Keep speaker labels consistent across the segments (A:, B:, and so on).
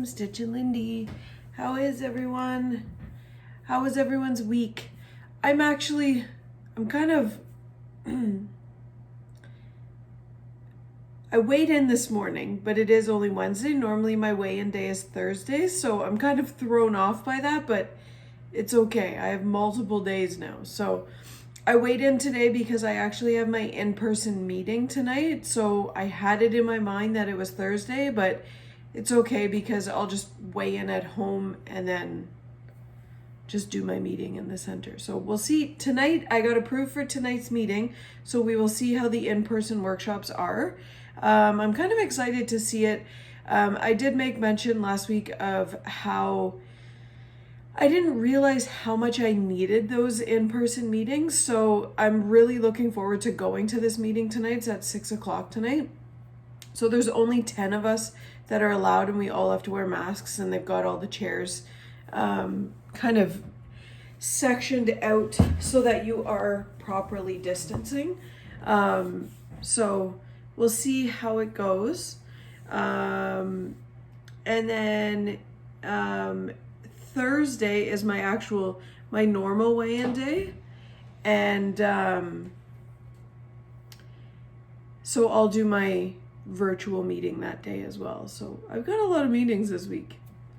A: from Stitch and Lindy. How is everyone? How was everyone's week? I'm kind of, I weighed in this morning, but it is only Wednesday. Normally my weigh-in day is Thursday, so I'm kind of thrown off by that, but it's okay. I have multiple days now. So I weighed in today because I actually have my in-person meeting tonight. So I had it in my mind that it was Thursday, but it's okay because I'll just weigh in at home and then just do my meeting in the center. So we'll see. Tonight, I got approved for tonight's meeting, so we will see how the in-person workshops are. I'm kind of excited to see it. I did make mention last week of how I didn't realize how much I needed those in-person meetings, so I'm really looking forward to going to this meeting tonight. It's at 6 o'clock tonight. So there's only 10 of us that are allowed, and we all have to wear masks, and they've got all the chairs kind of sectioned out so that you are properly distancing. So we'll see how it goes. And then Thursday is my normal weigh-in day, and so I'll do my virtual meeting that day as well. So I've got a lot of meetings this week,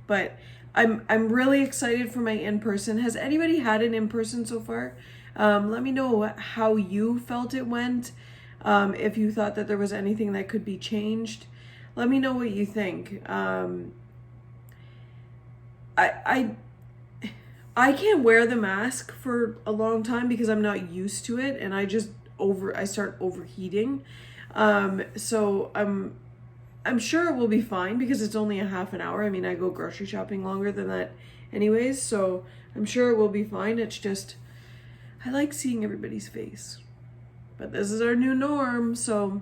A: but I'm really excited for my in-person. Has anybody had an in-person so far? Let me know how you felt it went. If you thought that there was anything that could be changed, let me know what you think. I can't wear the mask for a long time because I'm not used to it, and I start overheating. So I'm sure it will be fine because it's only a half an hour. I mean, I go grocery shopping longer than that anyways, so I'm sure it will be fine. It's just, I like seeing everybody's face, but this is our new norm. So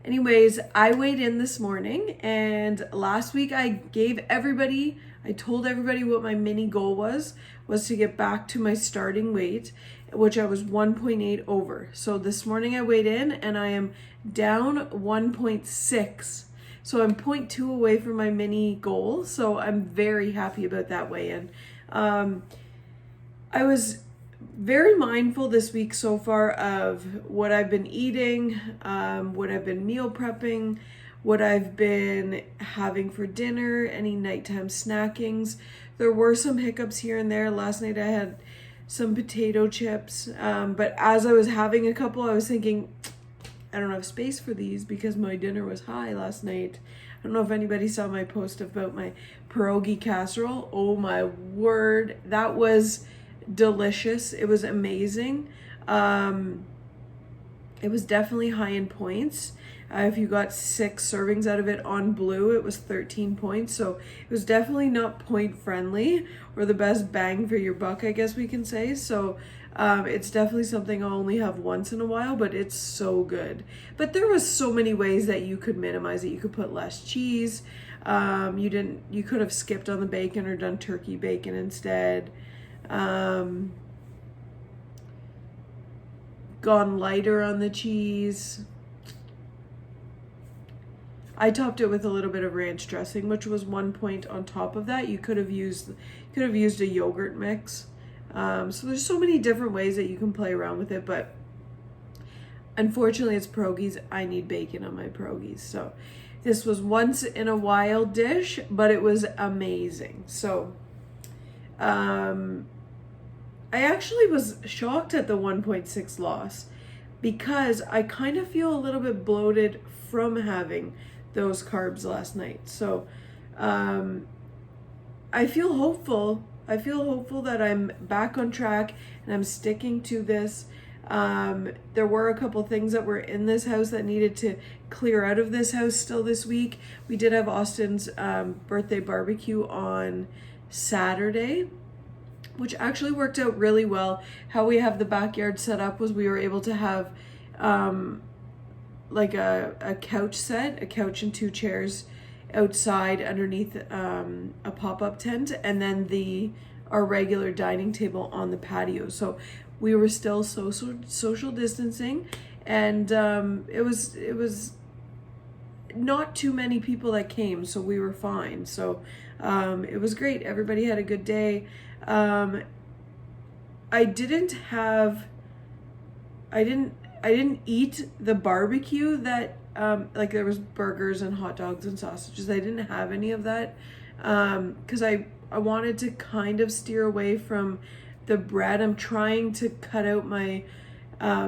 A: anyways, I weighed in this morning, and last week I told everybody what my mini goal was to get back to my starting weight, which I was 1.8 over. So this morning I weighed in and I am down 1.6. So I'm 0.2 away from my mini goal. So I'm very happy about that weigh-in. I was very mindful this week so far of what I've been eating, what I've been meal prepping, what I've been having for dinner, any nighttime snackings. There were some hiccups here and there. Last night I had some potato chips, but as I was having a couple, I was thinking, I don't have space for these because my dinner was high last night. I don't know if anybody saw my post about my pierogi casserole. Oh my word, that was delicious. It was amazing. It was definitely high in points. If you got 6 servings out of it on Blue, it was 13 points. So it was definitely not point friendly or the best bang for your buck, I guess we can say. So it's definitely something I'll only have once in a while, but it's so good. But there was so many ways that you could minimize it. You could put less cheese. You could have skipped on the bacon or done turkey bacon instead. Gone lighter on the cheese. I topped it with a little bit of ranch dressing, which was 1 point on top of that. You could have used a yogurt mix. So there's so many different ways that you can play around with it, but unfortunately it's pierogies. I need bacon on my pierogies. So this was once in a while dish, but it was amazing. So I actually was shocked at the 1.6 loss because I kind of feel a little bit bloated from having those carbs last night. So I feel hopeful. I feel hopeful that I'm back on track and I'm sticking to this. There were a couple things that were in this house that needed to clear out of this house still this week. We did have Austin's birthday barbecue on Saturday, which actually worked out really well. How we have the backyard set up was we were able to have like a couch and 2 chairs outside underneath a pop-up tent, and then our regular dining table on the patio. So we were still social distancing, and it was not too many people that came, so we were fine. So it was great. Everybody had a good day. I didn't eat the barbecue that like there was burgers and hot dogs and sausages. I didn't have any of that because I wanted to kind of steer away from the bread. I'm trying to cut out my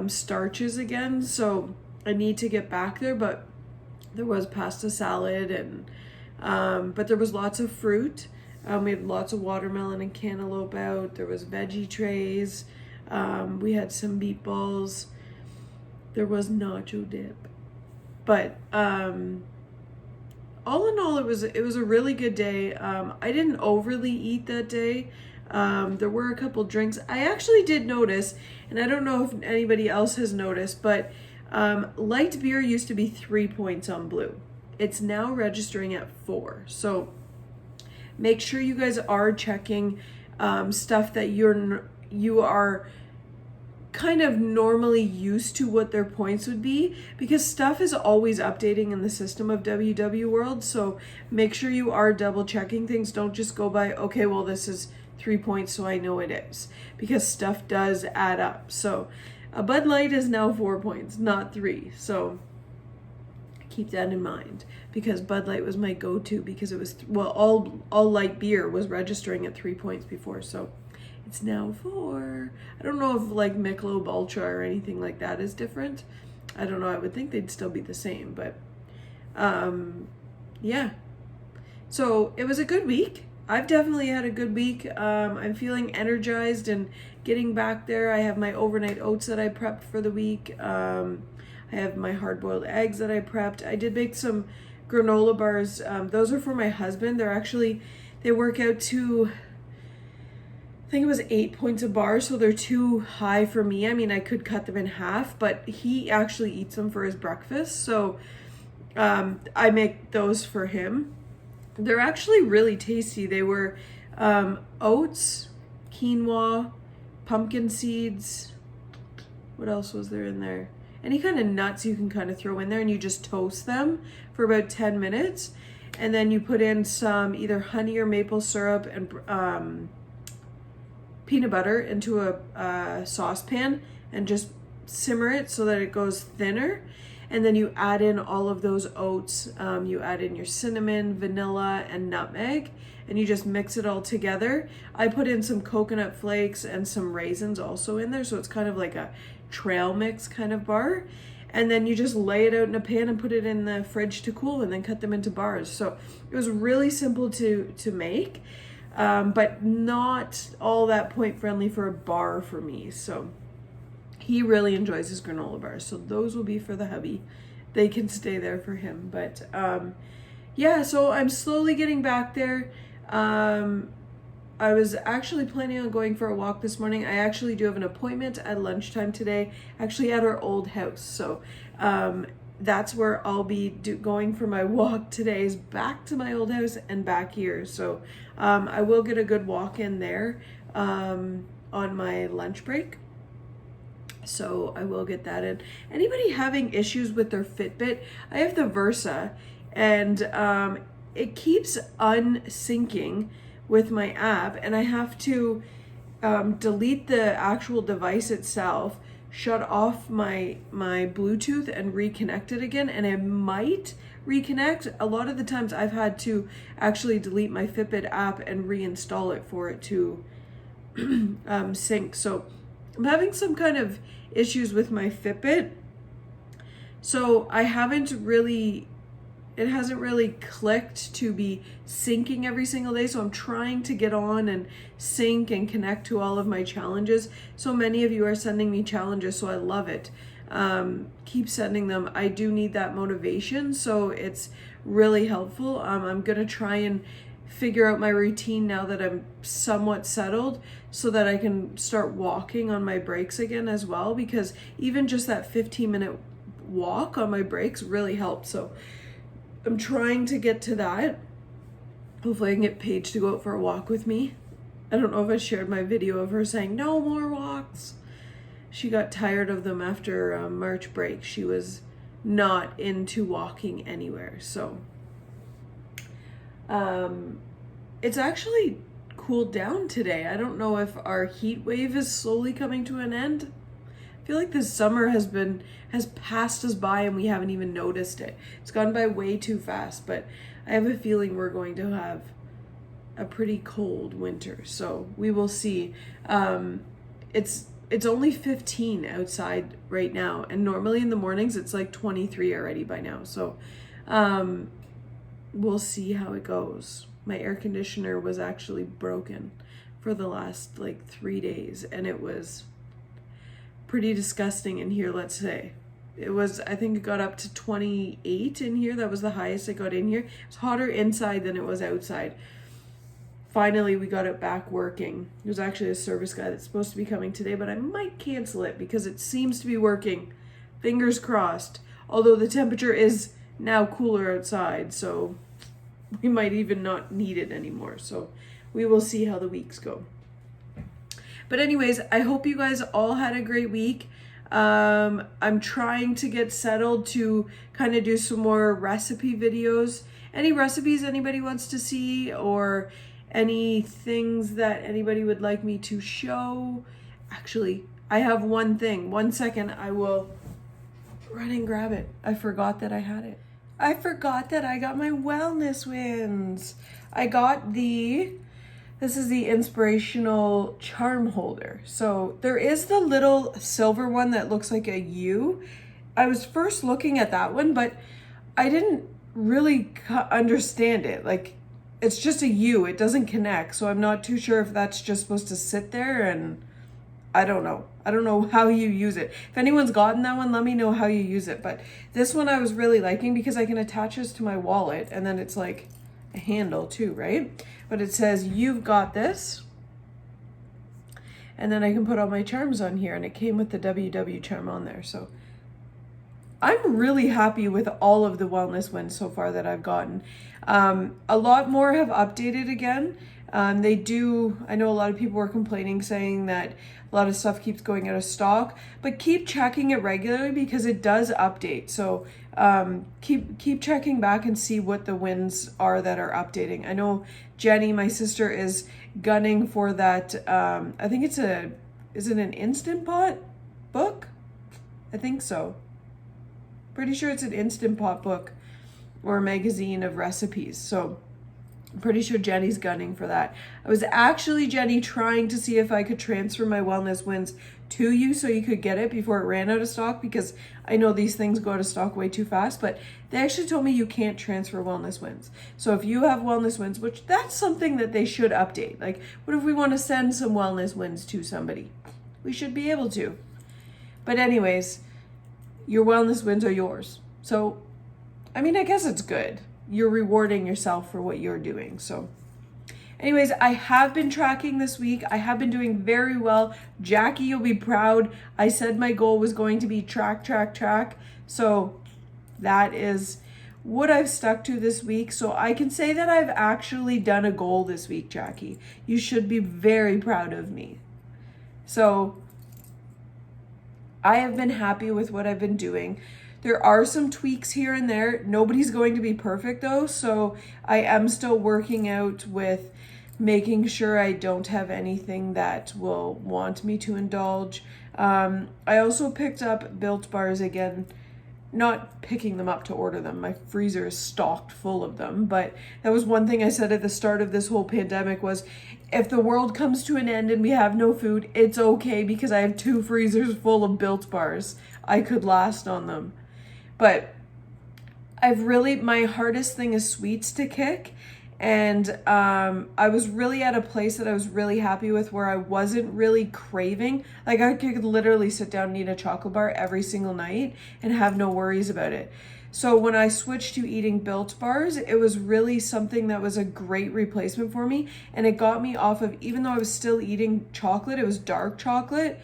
A: starches again, so I need to get back there. But there was pasta salad and but there was lots of fruit. We had lots of watermelon and cantaloupe out. There was veggie trays. We had some meatballs. There was nacho dip. But all in all, it was a really good day. I didn't overly eat that day. There were a couple drinks. I actually did notice, and I don't know if anybody else has noticed, but light beer used to be 3 points on Blue. It's now registering at 4. So make sure you guys are checking stuff that you are kind of normally used to what their points would be, because stuff is always updating in the system of WW World. So make sure you are double checking things. Don't just go by, okay, well, this is 3 points, so I know it is, because stuff does add up. So a Bud Light is now 4 points, not 3. So keep that in mind, because Bud Light was my go-to, because it was, well, all light beer was registering at 3 points before. So it's now 4. I don't know if like Michelob Ultra or anything like that is different. I don't know. I would think they'd still be the same, but yeah. So it was a good week. I've definitely had a good week. I'm feeling energized and getting back there. I have my overnight oats that I prepped for the week. I have my hard-boiled eggs that I prepped. I did make some granola bars. Those are for my husband. They work out to, I think it was 8 points a bar, so they're too high for me. I mean, I could cut them in half, but he actually eats them for his breakfast. So I make those for him. They're actually really tasty. They were oats, quinoa, pumpkin seeds. What else was there in there? Any kind of nuts you can kind of throw in there, and you just toast them for about 10 minutes. And then you put in some either honey or maple syrup and peanut butter into a saucepan and just simmer it so that it goes thinner. And then you add in all of those oats. You add in your cinnamon, vanilla, and nutmeg, and you just mix it all together. I put in some coconut flakes and some raisins also in there, so it's kind of like a trail mix kind of bar. And then you just lay it out in a pan and put it in the fridge to cool, and then cut them into bars. So it was really simple to make, but not all that point friendly for a bar for me. So he really enjoys his granola bars, so those will be for the hubby. They can stay there for him. But yeah, so I'm slowly getting back there. I was actually planning on going for a walk this morning. I actually do have an appointment at lunchtime today, actually at our old house. So that's where I'll be going for my walk today, is back to my old house and back here. So I will get a good walk in there on my lunch break. So I will get that in. Anybody having issues with their Fitbit? I have the Versa, and it keeps unsyncing with my app, and I have to delete the actual device itself, shut off my Bluetooth, and reconnect it again, and it might reconnect. A lot of the times I've had to actually delete my Fitbit app and reinstall it for it to sync. So I'm having some kind of issues with my Fitbit. So it hasn't really clicked to be syncing every single day. So I'm trying to get on and sync and connect to all of my challenges. So many of you are sending me challenges, so I love it. Keep sending them. I do need that motivation, so it's really helpful. I'm gonna try and figure out my routine now that I'm somewhat settled, so that I can start walking on my breaks again as well, because even just that 15-minute walk on my breaks really helps. So I'm trying to get to that. Hopefully I can get Paige to go out for a walk with me. I don't know if I shared my video of her saying no more walks. She got tired of them after March break. She was not into walking anywhere. So it's actually cooled down today. I don't know if our heat wave is slowly coming to an end. I feel like this summer has passed us by and we haven't even noticed it. It's gone by way too fast, but I have a feeling we're going to have a pretty cold winter. So we will see. It's only 15 outside right now, and normally in the mornings it's like 23 already by now. So we'll see how it goes. My air conditioner was actually broken for the last like 3 days, and it was pretty disgusting in here, let's say. It was, I think it got up to 28 in here. That was the highest it got in here. It was hotter inside than it was outside. Finally, we got it back working. There's actually a service guy that's supposed to be coming today, but I might cancel it because it seems to be working. Fingers crossed. Although the temperature is now cooler outside, so we might even not need it anymore. So we will see how the weeks go. But anyways, I hope you guys all had a great week. I'm trying to get settled to kind of do some more recipe videos. Any recipes anybody wants to see, or any things that anybody would like me to show? Actually, I have one thing. 1 second, I will run and grab it. I forgot that I had it. I forgot that I got my wellness wins. I got this is the inspirational charm holder. So there is the little silver one that looks like a U. I was first looking at that one, but I didn't really understand it. Like, it's just a U, it doesn't connect. So I'm not too sure if that's just supposed to sit there, and I don't know. I don't know how you use it. If anyone's gotten that one, let me know how you use it. But this one I was really liking because I can attach this to my wallet, and then it's like a handle too, right? But it says, "You've got this." And then I can put all my charms on here, and it came with the WW charm on there. So I'm really happy with all of the wellness wins so far that I've gotten. A lot more have updated again. I know a lot of people were complaining, saying that a lot of stuff keeps going out of stock, but keep checking it regularly because it does update. So keep checking back and see what the wins are that are updating. I know Jenny, my sister, is gunning for that. I think is it an Instant Pot book? I think so. Pretty sure it's an Instant Pot book or a magazine of recipes. So I'm pretty sure Jenny's gunning for that. I was actually, Jenny, trying to see if I could transfer my wellness wins to you so you could get it before it ran out of stock, because I know these things go out of stock way too fast, but they actually told me you can't transfer wellness wins. So if you have wellness wins, which that's something that they should update. Like, what if we want to send some wellness wins to somebody? We should be able to. But anyways, your wellness wins are yours. So, I mean, I guess it's good. You're rewarding yourself for what you're doing. So anyways, I have been tracking this week. I have been doing very well. Jackie, you'll be proud. I said my goal was going to be track. So that is what I've stuck to this week. So I can say that I've actually done a goal this week, Jackie. You should be very proud of me. So I have been happy with what I've been doing. There are some tweaks here and there. Nobody's going to be perfect though, so I am still working out with making sure I don't have anything that will want me to indulge. I also picked up Built Bars again, not picking them up to order them. My freezer is stocked full of them, but that was one thing I said at the start of this whole pandemic was, if the world comes to an end and we have no food, it's okay because I have 2 freezers full of Built Bars. I could last on them. But my hardest thing is sweets to kick. And I was really at a place that I was really happy with, where I wasn't really craving. Like, I could literally sit down and eat a chocolate bar every single night and have no worries about it. So when I switched to eating Built Bars, it was really something that was a great replacement for me. And it got me off of, even though I was still eating chocolate, it was dark chocolate.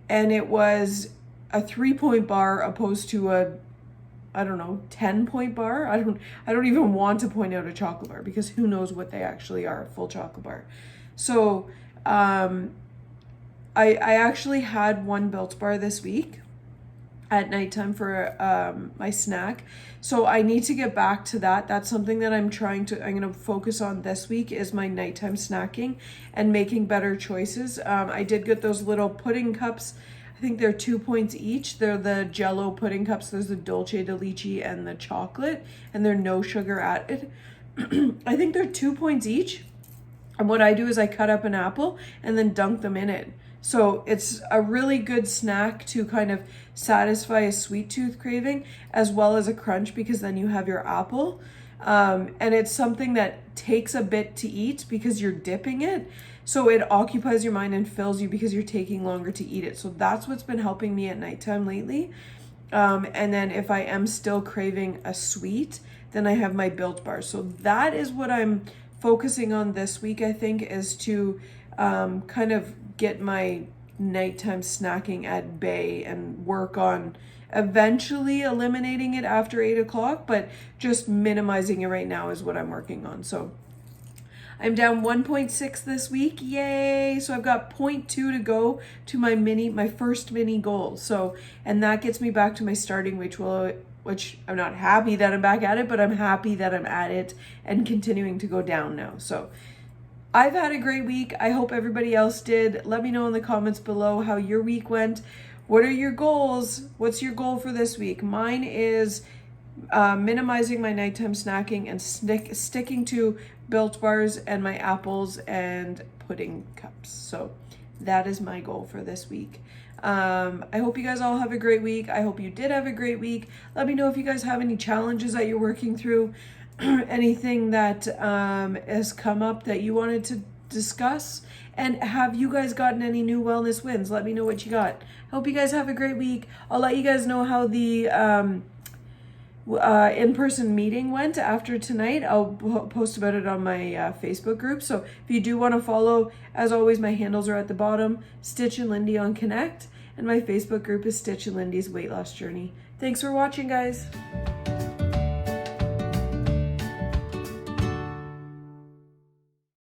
A: And it was a 3-point bar opposed to a 10-point bar. I don't even want to point out a chocolate bar, because who knows what they actually are, a full chocolate bar. So I actually had one Built Bar this week. at nighttime for my snack. So I need to get back to that. That's something that I'm going to focus on this week, is my nighttime snacking and making better choices. I did get those little pudding cups. I think they're 2 points each. They're the Jello pudding cups. There's the Dulce de Leche and the chocolate, and they're no sugar added. I think they're 2 points each. And what I do is I cut up an apple and then dunk them in it. So it's a really good snack to kind of satisfy a sweet tooth craving as well as a crunch, because then you have your apple. And it's something that takes a bit to eat because you're dipping it. So it occupies your mind and fills you because you're taking longer to eat it. So that's what's been helping me at nighttime lately. And then if I am still craving a sweet, then I have my Built Bar. So that is what I'm focusing on this week, I think, is to kind of get my nighttime snacking at bay and work on eventually eliminating it after 8 o'clock, but just minimizing it right now is what I'm working on. So I'm down 1.6 this week. Yay. So I've got 0.2 to go to my first mini goal. So, and that gets me back to my starting weight, which I'm not happy that I'm back at it, but I'm happy that I'm at it and continuing to go down now. So I've had a great week. I hope everybody else did. Let me know in the comments below how your week went. What are your goals? What's your goal for this week? Mine is minimizing my nighttime snacking and sticking to Built Bars and my apples and pudding cups. So that is my goal for this week. I hope you guys all have a great week. I hope you did have a great week. Let me know if you guys have any challenges that you're working through, anything that has come up that you wanted to discuss, and have you guys gotten any new wellness wins? Let me know what you got. I hope you guys have a great week. I'll let you guys know how the in-person meeting went after tonight. I'll post about it on my Facebook group. So if you do want to follow, as always, my handles are at the bottom. Stitch and Lindy on Connect, and my Facebook group is Stitch and Lindy's Weight Loss Journey. Thanks for watching, guys.